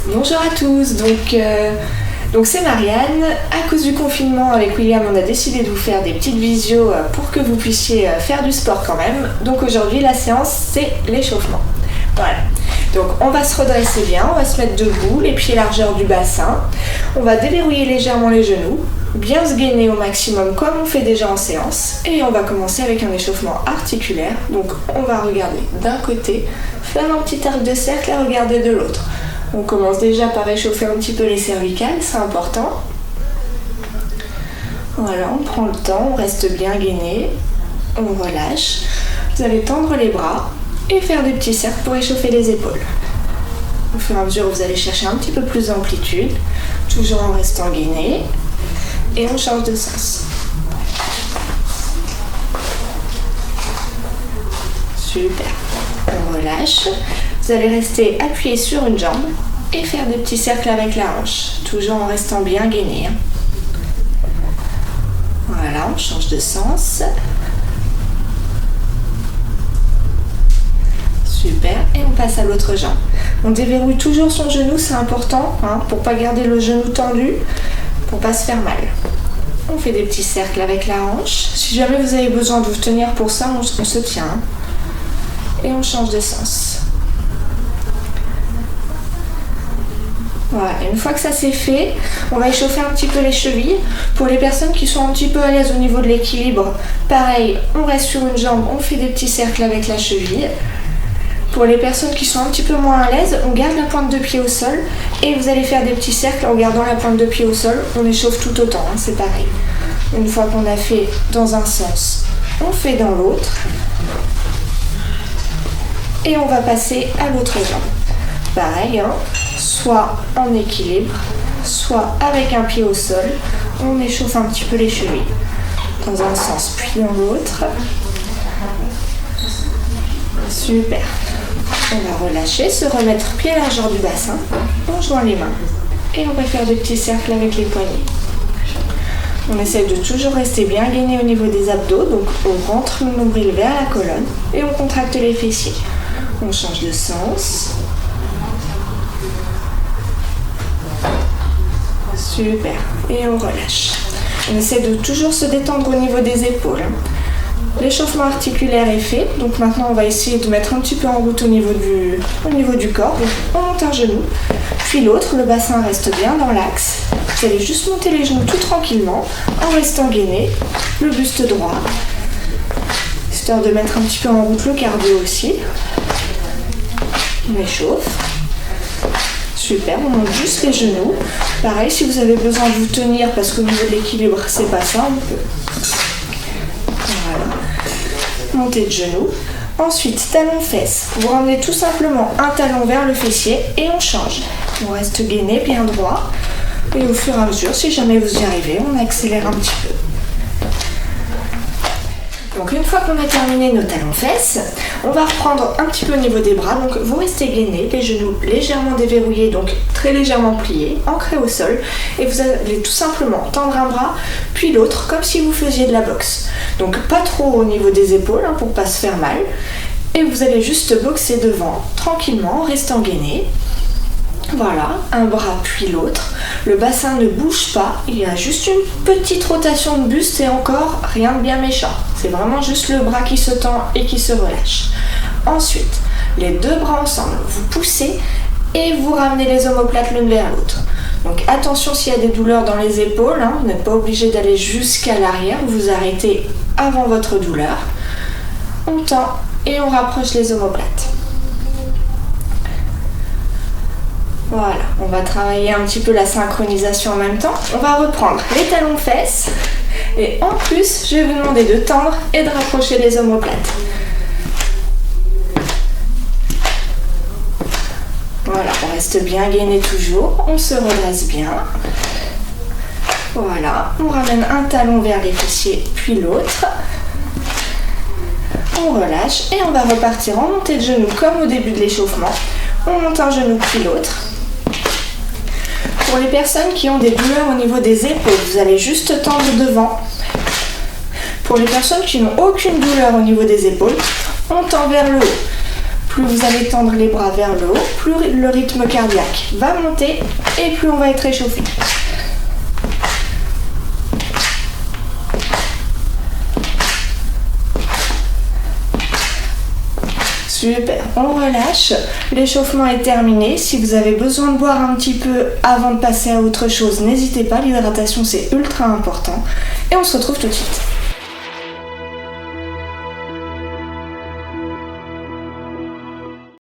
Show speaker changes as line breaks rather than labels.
Bonjour à tous, donc c'est Marianne. À cause du confinement avec William, on a décidé de vous faire des petites visios pour que vous puissiez faire du sport quand même. Donc aujourd'hui la séance c'est l'échauffement. Voilà. Donc on va se redresser bien, on va se mettre debout, les pieds largeur du bassin. On va déverrouiller légèrement les genoux, bien se gainer au maximum comme on fait déjà en séance. Et on va commencer avec un échauffement articulaire. Donc on va regarder d'un côté, faire un petit arc de cercle et regarder de l'autre. On commence déjà par réchauffer un petit peu les cervicales, c'est important. Voilà, on prend le temps, on reste bien gainé, on relâche. Vous allez tendre les bras et faire des petits cercles pour échauffer les épaules. Au fur et à mesure, vous allez chercher un petit peu plus d'amplitude, toujours en restant gainé. Et on change de sens. Super. On relâche. Vous allez rester appuyé sur une jambe et faire des petits cercles avec la hanche, toujours en restant bien gainé. Voilà, on change de sens. Super, et on passe à l'autre jambe. On déverrouille toujours son genou, c'est important, pour pas garder le genou tendu, pour pas se faire mal. On fait des petits cercles avec la hanche. Si jamais vous avez besoin de vous tenir pour ça, on se tient. Et on change de sens. Voilà, une fois que ça c'est fait, on va échauffer un petit peu les chevilles. Pour les personnes qui sont un petit peu à l'aise au niveau de l'équilibre, pareil, on reste sur une jambe, on fait des petits cercles avec la cheville. Pour les personnes qui sont un petit peu moins à l'aise, on garde la pointe de pied au sol et vous allez faire des petits cercles en gardant la pointe de pied au sol. On échauffe tout autant, c'est pareil. Une fois qu'on a fait dans un sens, on fait dans l'autre. Et on va passer à l'autre jambe. Pareil, soit en équilibre, soit avec un pied au sol. On échauffe un petit peu les chevilles. Dans un sens, puis dans l'autre. Super. On va relâcher, se remettre pied largeur du bassin. On joint les mains. Et on va faire des petits cercles avec les poignets. On essaie de toujours rester bien gainé au niveau des abdos. Donc on rentre le nombril vers la colonne et on contracte les fessiers. On change de sens. Super. Et on relâche. On essaie de toujours se détendre au niveau des épaules. L'échauffement articulaire est fait. Donc maintenant, on va essayer de mettre un petit peu en route au niveau du corps. Donc, on monte un genou, puis l'autre. Le bassin reste bien dans l'axe. Vous allez juste monter les genoux tout tranquillement en restant gainé. Le buste droit. Histoire de mettre un petit peu en route le cardio aussi. On échauffe. Super, on monte juste les genoux. Pareil, si vous avez besoin de vous tenir parce qu'au niveau de l'équilibre, c'est pas ça, on peut. Voilà. Montez de genoux. Ensuite, talon-fesse. Vous ramenez tout simplement un talon vers le fessier et on change. On reste gainé, bien droit. Et au fur et à mesure, si jamais vous y arrivez, on accélère un petit peu. Donc une fois qu'on a terminé nos talons-fesses, on va reprendre un petit peu au niveau des bras. Donc vous restez gainé, les genoux légèrement déverrouillés, donc très légèrement pliés, ancrés au sol. Et vous allez tout simplement tendre un bras, puis l'autre, comme si vous faisiez de la boxe. Donc pas trop au niveau des épaules, pour pas se faire mal. Et vous allez juste boxer devant, tranquillement, en restant gainé. Voilà, un bras puis l'autre. Le bassin ne bouge pas, il y a juste une petite rotation de buste et encore rien de bien méchant. C'est vraiment juste le bras qui se tend et qui se relâche. Ensuite, les deux bras ensemble, vous poussez et vous ramenez les omoplates l'une vers l'autre. Donc attention s'il y a des douleurs dans les épaules, vous n'êtes pas obligé d'aller jusqu'à l'arrière, vous arrêtez avant votre douleur. On tend et on rapproche les omoplates. Voilà, on va travailler un petit peu la synchronisation en même temps. On va reprendre les talons-fesses et en plus, je vais vous demander de tendre et de rapprocher les omoplates. Voilà, on reste bien gainé toujours, on se redresse bien. Voilà, on ramène un talon vers les fessiers puis l'autre. On relâche et on va repartir en montée de genoux comme au début de l'échauffement. On monte un genou puis l'autre. Pour les personnes qui ont des douleurs au niveau des épaules, vous allez juste tendre devant. Pour les personnes qui n'ont aucune douleur au niveau des épaules, on tend vers le haut. plus vous allez tendre les bras vers le haut, plus le rythme cardiaque va monter et plus on va être réchauffé. Super, on relâche, l'échauffement est terminé. Si vous avez besoin de boire un petit peu avant de passer à autre chose, n'hésitez pas, l'hydratation c'est ultra important. Et on se retrouve tout de suite.